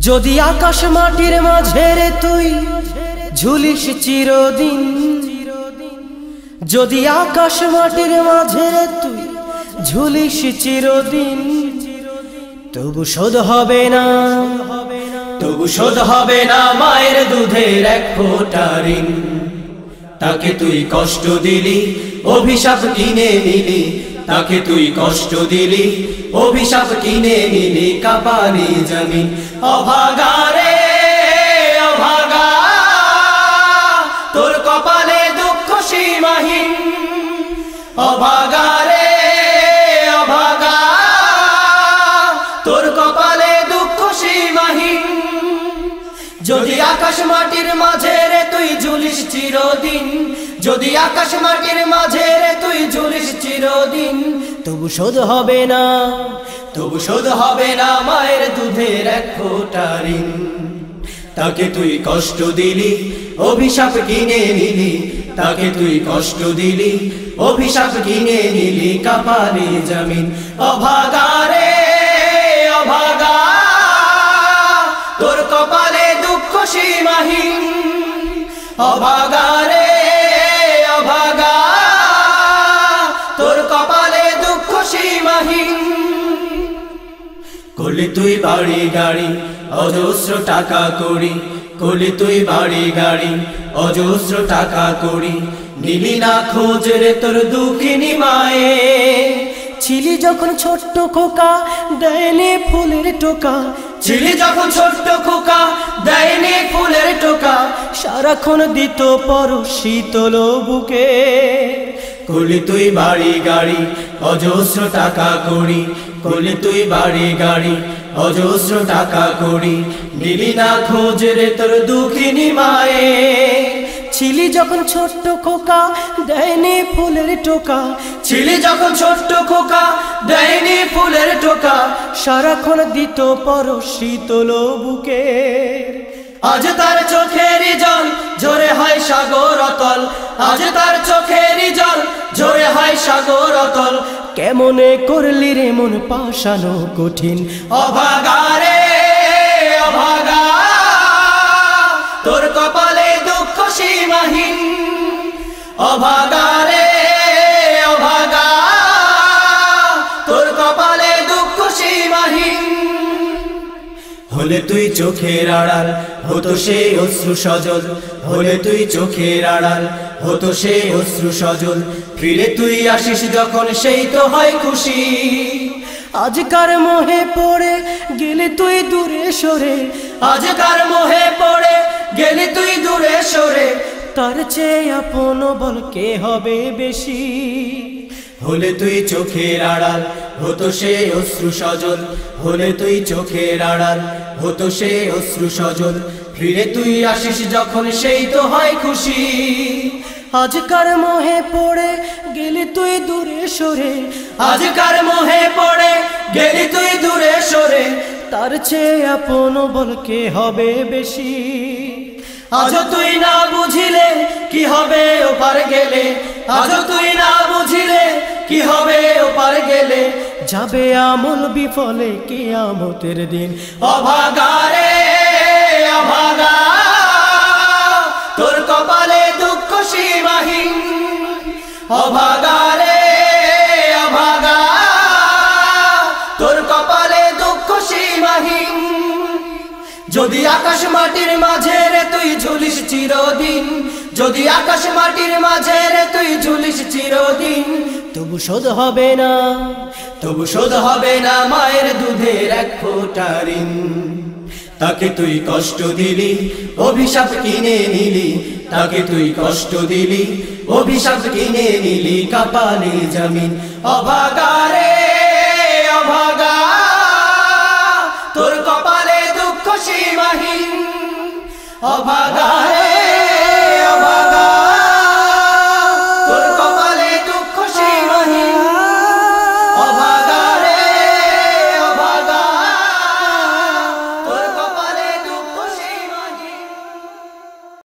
যদি আকাশ মাটির মাঝে রে তুই ঝুলিস চিরদিন, যদি আকাশ মাটির মাঝে রে তুই ঝুলিস চিরদিন, তবু শোধ হবে না, তবু শোধ হবে না মায়ের দুধের এক ফোঁটা ঋণ। তাকে তুই কষ্ট দিলি, অভিশাপ কিনে নিলি, তাকে তুই কষ্ট দিলি, অভিশাপ কিনে নিলি, কাপালি জমিন। অভাগা রে অভাগা, তোর কপালে দুঃখ সীমাহীন। অভাগা রে অভাগা, তোর কপালে দুঃখ সীমাহীন। যদি আকাশ মাটির মাঝে রে তুই ঝুলিস চিরদিন, যদি আকাশ মাটির মাঝে রে তুই ঝুলিস চিরদিন, তবু শোধ হবে না, তবু শোধ হবে না মায়ের দুধের এক ফোঁটা ঋণ। তাকে তুই কষ্ট দিলি, অভিশাপ কিনে নিলি, তাকে তুই কষ্ট দিলি, অভিশাপ কিনে নিলি, কাপালি জমিন। অভাগা রে অভাগা, তোর কপালে দুঃখ সীমাহীন। অভাগা রে অভাগা, তোর কপালে দুঃখ সীমাহীন। করলি তুই বাড়ি গাড়ি, অজস্র টাকা করি, করলি তুই বাড়ি গাড়ি, অজস্র টাকা করি, নিলি না খোঁজ রে তোর দুঃখিনী মায়ে। ছিলি যখন ছোট্ট খোকা, দেয়নি ফুলের টোকা, ছিলি যখন ছোট্ট খোকা, দেয়নি ফুলের টোকা, সারাক্ষণ দিত পর শীতল বুকে। করলি তুই বাড়ি গাড়ি, অজস্র টাকা করি, করলি তুই বাড়ি গাড়ি, অজস্র টাকা করি, নিলি না খোঁজ রে তোর দুঃখিনী মায়ে। ছিলি যখন ছোট্ট খোকা, দেয়নি ফুলের টোকা, ছিলি যখন ছোট্ট খোকা, দেয়নি ফুলের টোকা, সারাক্ষণ দিত পর শীতল বুকে। আজ তার চোখের জল ঝরে হয় সাগর অতল, আজ তার চোখের জল ঝরে হয় সাগর অতল, কেমনে করলি রে মন পাশানো কঠিন। অভাগা রে অভাগা, তোর কপালে দুঃখ সীমাহীন। অভাগা রে অভাগা, তোর কপালে দুঃখ সীমাহীন। হলে তুই চোখের আড়াল, হতো সে অশ্রু সজল, হলে তুই চোখের আড়াল, হতো সে অশ্রু সজল, ফিরে তুই আসিস যখন সেই তো হয় খুশি। আজকার মোহে পড়ে গেলে তুই দূরে সরে, আজকার মোহে পড়ে গেলে তুই দূরে সরে, তার চেয়ে আপন বল কে হবে বেশি। হলে তুই চোখের আড়াল, হতো সে অশ্রু সজল, হলে তুই চোখের আড়াল, হতো সে অশ্রু সজল, ফিরে তুই আসিস যখন সেই তো হয় খুশি। আজকার মোহে পড়ে গেলি তুই দূরে সরে, আজকার মোহে পড়ে গেলি তুই দূরে সরে, তার চেয়ে আপন বল কে হবে বেশি। আজ তুই না বুঝিলে কি হবে ওপার গেলে, আজ তুই না বুঝিলে কি হবে ওপার গেলে, যাবে আমল বিফলে কিয়ামতের দিন। অভাগা রে অভাগা, তোর কপালে দুঃখ সীমাহীন। অভাগা রে অভাগা, তোর কপালে দুঃখ সীমাহীন। যদি আকাশ মাটির মাঝে রে তুই ঝুলিস চিরদিন, যদি আকাশ মাটির মাঝে রে তুই ঝুলিস চিরদিন, তবু শোধ হবে না, তবু শোধ হবে না মায়ের দুধের এক ফোঁটা ঋণ। তাকে তুই কষ্ট দিলি, অভিশাপ কিনে নিলি, তাকে তুই কষ্ট দিলি, অভিশাপ কিনে নিলি, কাপালি জমিন। অভাগা রে অভাগা, তোর কপালে দুঃখ সীমাহীন। অভাগা রে অভাগা।